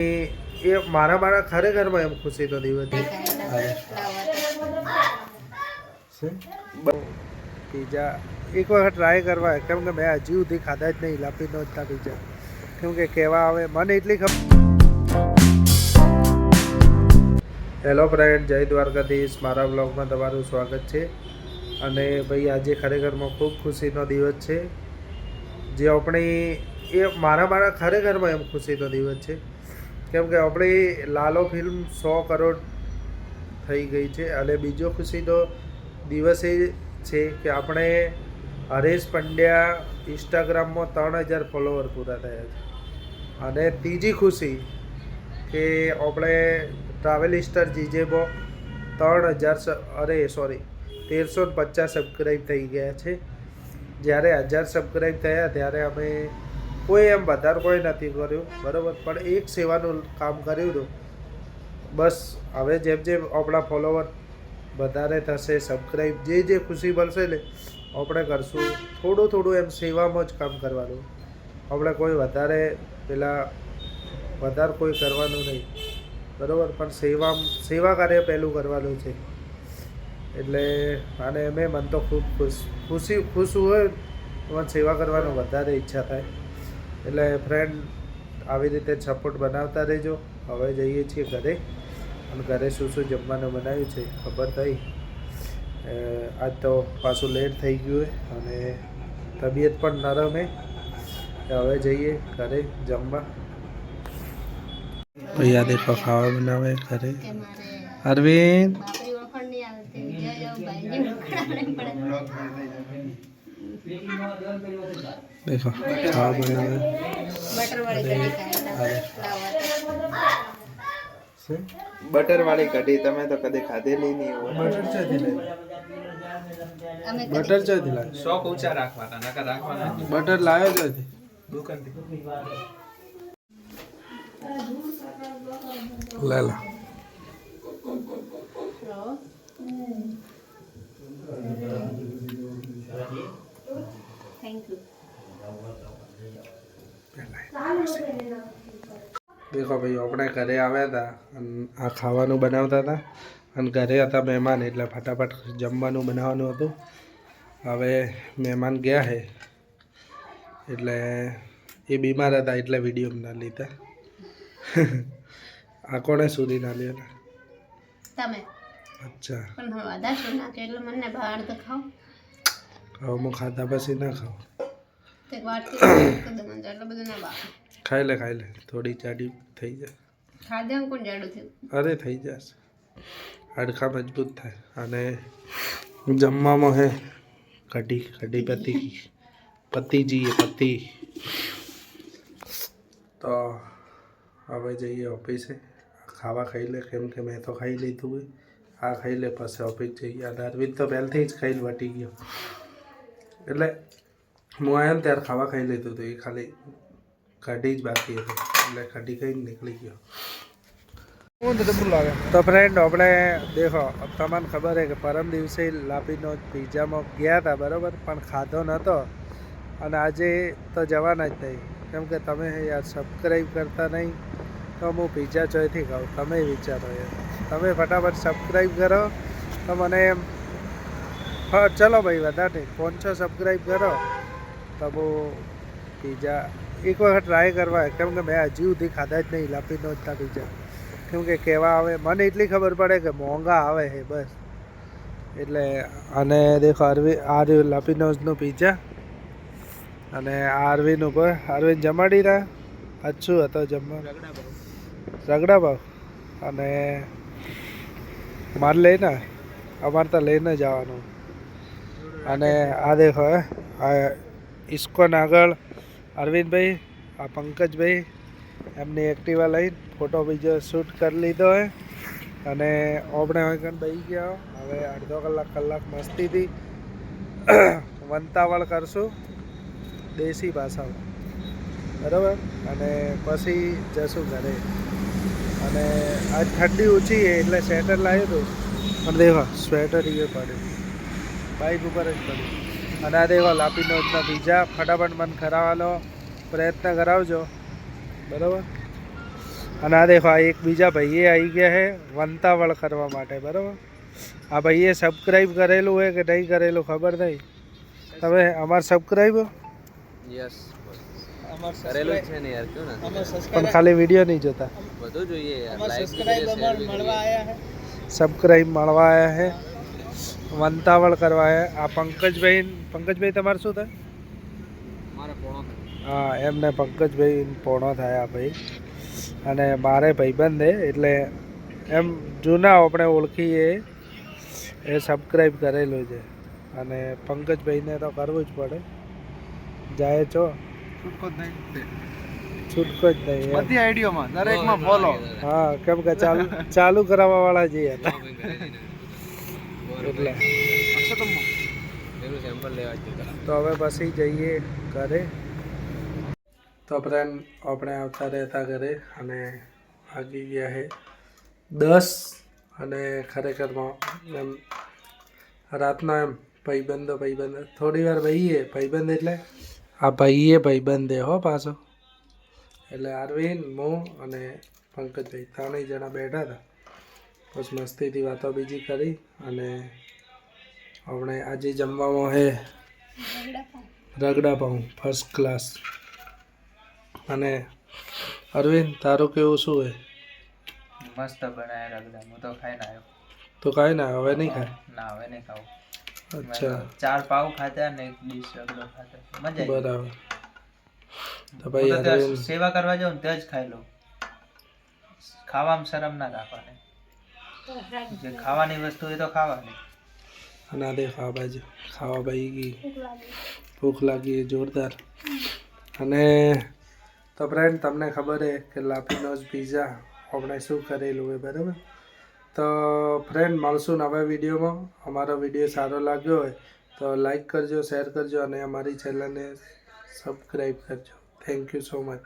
એ મારા ખરેખરમાં એમ ખુશીનો દિવસ પીઝા એક વખત ટ્રાય કરવા, કેમ કે મેં હજી સુધી ખાધા જ નહીં લાપીનો હતા પીઝા, કેમ કે કહેવા આવે મને એટલી ખબર. હેલો ફ્રેન્ડ, જય દ્વારકાધીશ. મારા બ્લોગમાં તમારું સ્વાગત છે. અને ભાઈ આજે ખરેખરમાં ખૂબ ખુશીનો દિવસ છે, જે આપણી એ મારા ખરેખરમાં એમ ખુશીનો દિવસ છે, કેમ કે આપણી લાલો ફિલ્મ 100 કરોડ થઈ ગઈ છે. અને બીજો ખુશીનો દિવસ એ છે કે આપણે હરેશ પંડ્યા ઇન્સ્ટાગ્રામમાં 3000 ફોલોવર પૂરા થયા છે. અને ત્રીજી ખુશી કે આપણે ટ્રાવેલિસ્ટર જીજેબો 1350 સબસ્ક્રાઈબ થઈ ગયા છે. જ્યારે 1000 સબસ્ક્રાઈબ થયા ત્યારે અમે કોઈ એમ વધારે કોઈ નથી કર્યું, બરાબર, પણ એક સેવાનું કામ કર્યું હતું. બસ હવે જેમ જેમ આપણા ફોલોવર વધારે થશે, સબસ્ક્રાઈબ જે ખુશી મળશે ને આપણે કરશું. થોડું એમ સેવામાં જ કામ કરવાનું, આપણે કોઈ વધારે કોઈ કરવાનું નહીં, બરાબર, પણ સેવા કાર્ય પહેલું કરવાનું છે. એટલે અને એમ મન તો ખૂબ ખુશ હોય એમાં સેવા કરવાનું વધારે ઈચ્છા થાય. એટલે ફ્રેન્ડ આવી રીતે સપોર્ટ બનાવતા રહેજો. હવે જઈએ છીએ ઘરે, અને ઘરે શું જમવાનું બનાવ્યું છે ખબર થઈ. આજ તો પાછું લેટ થઈ ગયું અને તબિયત પણ નરમ હે. હવે જઈએ ઘરે જમવા. ભૈયા દેખો ખાવા બનાવે ઘરે. અરવિંદ देखो खावा बनावे બટર વાળી કઢી. તમે તો કદી ખાધેલી નહીં હોય. બટર ચાથી લાવે? શોખ ઊંચા રાખવાના, નકર રાખવાના. બટર લાવ્યો ચાથી? દુકાનથી. લે લા. દેખો ભાઈ, આપણે ઘરે આવ્યા હતા અને આ ખાવાનું બનાવતા હતા, અને ઘરે હતા મહેમાન, એટલે ફટાફટ જમવાનું બનાવવાનું હતું. હવે મહેમાન ગયા છે, એટલે એ બીમાર હતા, એટલે વિડીયો ના લીધા. આ કોણે સુધી ના લ્યો? તમે. અચ્છા, પણ હવે વધારે શું નાખે એટલે મને બહાર તો ખાવ. હું ખાધા પછી ના ખાવ. તે વાટકી એટલું બધું ના બાપ. ખાઈ લે થોડી જાડી થઈ જાય. ખાધે કોણ જાડું થયું? અરે થઈ જશે, હાડકા મજબૂત થાય. અને જમવામાં હે કઢી પતિ. તો હવે જઈએ ઓફિસે. ખાવા ખાઈ લે, કેમ કે મેં તો ખાઈ લીધું હોય. આ ખાઈ લે પછી ઓફિસ જઈએ. અને અરવિંદ તો પહેલથી જ ખાઈને વટી ગયો, એટલે હું આવ્યો ને ત્યારે ખાવા ખાઈ લીધું હતું. એ ખાલી કઢી જ બાકી હતી, એટલે કઢી ખાઈને નીકળી ગયો. તો ફ્રેન્ડ, આપણે દેખો, તમને ખબર છે કે પરમ દિવસે લાપીનો પિઝામાં ગયા હતા, બરાબર, પણ ખાધો નહોતો. અને આજે તો જવાના જ નહીં, કેમ કે તમે યાર સબસ્ક્રાઈબ કરતા નહીં, તો હું પિઝા ચોયથી ખાઉં. તમે વિચારો યાર, તમે ફટાફટ સબસ્ક્રાઈબ કરો તો મને એમ ચલો ભાઈ, વધારે નહીં, 500 સબસ્ક્રાઈબ કરો તો હું પિઝા એક વખત ટ્રાય કરવા, કેમ કે મેં હજી સુધી ખાધા જ નહીં લાપીનો હતા પિઝા, કેમ કે કહેવા આવે મને એટલી ખબર પડે કે મોંઘા આવે છે બસ. એટલે અને દેખો આ લાપીનોઝનું પિઝા, અને આ અરવિંદ ઉપર અરવિંદ જમાડી રહ્યા. અચ્છું હતો જમવા, રગડા ભાવ. અને મારે લઈને અમારે તો લઈને જવાનું. અને આ દેખો આ ઇસ્કોન આગળ અરવિંદભાઈ, આ પંકજભાઈ એમની એક્ટિવા લઈને ફોટો બીજો શૂટ કરી લીધો હોય. અને આપણે હવે બેસી ગયા. હવે અડધો કલાક મસ્તીથી વંતાવળ કરશું દેશી ભાષામાં, બરાબર, અને પછી જશું ઘરે. અને આજ ઠંડી ઓછી છે એટલે સ્વેટર લાવ્યું હતું, અને દેખો સ્વેટર એ પડ્યું બાઇક ઉપર જ પડ્યું. અને આ દેખો લાપીનોઝના પિઝા. ફટાફટ મને ખરાવવાનો પ્રયત્ન કરાવજો, બરાબર. અને આ દેખો આ એક બીજા ભાઈએ આવી ગયા છે વંતાવળ કરવા માટે બરાબર. આ ભાઈએ સબસ્ક્રાઈબ કરેલું હોય કે નહીં કરેલું ખબર નહીં. તમે અમાર સબસ્ક્રાઈબ યસ કરેલું જ છે ને યાર, ક્યું ના પણ ખાલી વિડીયો નહીં જોતા. બધું જોઈએ યાર, લાઈક કરીએ, સબસ્ક્રાઈબ મળવા આવ્યા છે, વંતાવળ કરવા આવ્યા. આ પંકજભાઈ તમારું શું થાય? મારે પોણો હા એમને પંકજભાઈ પોણો થાય આ ભાઈ. અને મારે ભાઈબંધ છે એટલે એમ જૂના આપણે ઓળખીએ એ સબસ્ક્રાઈબ કરેલું છે. અને પંકજભાઈને તો કરવું જ પડે, જાય છો છૂટકો જ નહીં એમ. બધી આઈડિયોમાં દરેકમાં ફોલો. હા કેમ કે ચાલુ કરાવવા વાળા છીએ એટલે એનું સેમ્પલ લેવા જ જતા. તો હવે પછી જઈએ ઘરે. તો ફ્રેન્ડ આપણે આવતા રહેતા ઘરે અને વાગી ગયા છે 10. અને ખરેખરમાં એમ રાતના એમ ભાઈબંધો થોડી વાર ભાઈએ ભાઈબંધ એટલે આ ભાઈબંધે હો પાછો. એટલે અરવિંદ હું અને પંકજભાઈ 3 જણા બેઠા હતા. બસ મસ્તીથી વાતો બીજી કરી. અને આપણે આજે જમવામાં છે રગડા પાઉં ફર્સ્ટ ક્લાસ. અને અરવિંદ તારું કેવું શું હોય? મસ્ત બનાયા રગડા, હું તો ખાઈને આવ્યો. તો કાંઈ ના હવે નહીં ખાય? ના હવે નહીં ખાવું. અચ્છા 4 પાવ ખાધા ને 1 ડીશ રગડો ખાધો, મજા આવી. બરાબર. તો ભાઈ હું તો ત્યાં અરવિંદ સેવા કરવા જાઉં ને ત્યાં જ ખાઈ લઉં. ખાવામાં શરમ ના રાખવાની, જે ખાવાની વસ્તુ એ તો ખાવાની. અને આ દેખ આ બાજુ ખાવા બાઈ ગઈ, ભૂખ લાગી જોરદાર. અને તો ફ્રેન્ડ તમને ખબર છે કે લાપીનોઝ પિઝા આપણે શું કરેલું હોય બરાબર. તો ફ્રેન્ડ મળશું નવા વિડીયોમાં. અમારો વિડીયો સારો લાગ્યો હોય તો લાઈક કરજો, શેર કરજો અને અમારી ચેનલને સબસ્ક્રાઈબ કરજો. Thank you so much.